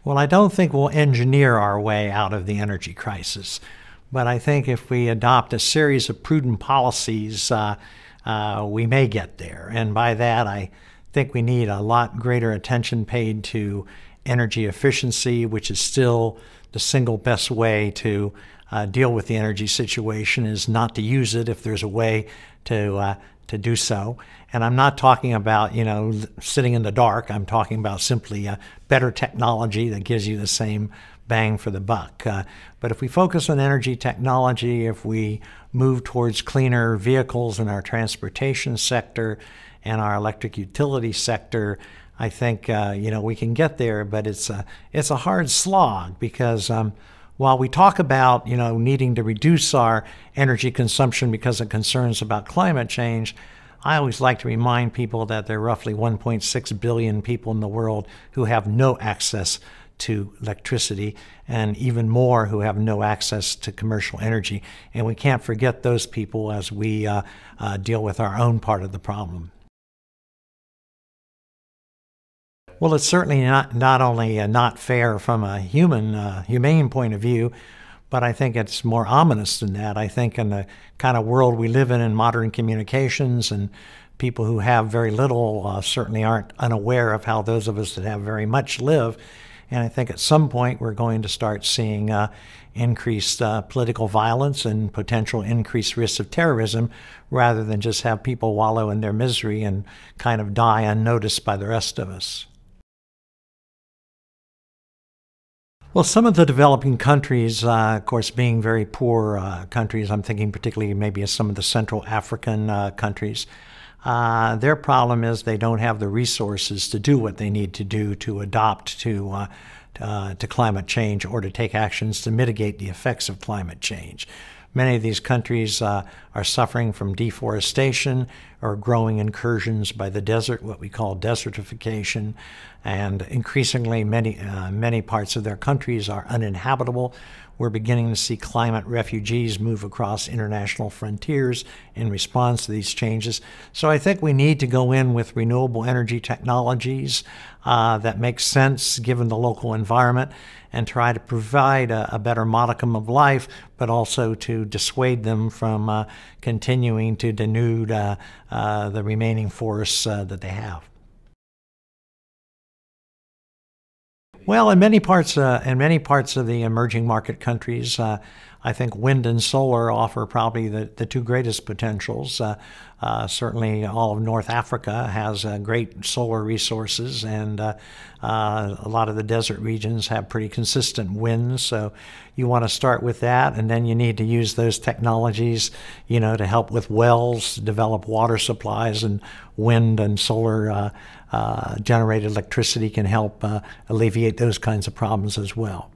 Well, I don't think we'll engineer our way out of the energy crisis, but I think if we adopt a series of prudent policies, we may get there. And by that, I think we need a lot greater attention paid to energy efficiency, which is still the single best way to deal with the energy situation, is not to use it if there's a way to do so. And I'm not talking about, sitting in the dark. I'm talking about simply better technology that gives you the same bang for the buck. But if we focus on energy technology, if we move towards cleaner vehicles in our transportation sector and our electric utility sector, I think we can get there. But it's a hard slog, because while we talk about needing to reduce our energy consumption because of concerns about climate change, I always like to remind people that there are roughly 1.6 billion people in the world who have no access to electricity, and even more who have no access to commercial energy. And we can't forget those people as we deal with our own part of the problem. Well, it's certainly not only not fair from a humane point of view, but I think it's more ominous than that. I think in the kind of world we live in modern communications, and people who have very little certainly aren't unaware of how those of us that have very much live. And I think at some point we're going to start seeing increased political violence and potential increased risks of terrorism, rather than just have people wallow in their misery and kind of die unnoticed by the rest of us. Well, some of the developing countries, of course, being very poor countries, I'm thinking particularly maybe of some of the Central African countries, their problem is they don't have the resources to do what they need to do to adapt to climate change, or to take actions to mitigate the effects of climate change. Many of these countries are suffering from deforestation or growing incursions by the desert, what we call desertification, and increasingly many parts of their countries are uninhabitable. We're beginning to see climate refugees move across international frontiers in response to these changes. So I think we need to go in with renewable energy technologies that make sense given the local environment, and try to provide a better modicum of life, but also to dissuade them from continuing to denude the remaining forests that they have. Well, in many parts of the emerging market countries, I think wind and solar offer probably the two greatest potentials. Certainly all of North Africa has great solar resources, and a lot of the desert regions have pretty consistent winds. So you want to start with that, and then you need to use those technologies, to help with wells, develop water supplies, and wind and solar generated electricity can help alleviate those kinds of problems as well.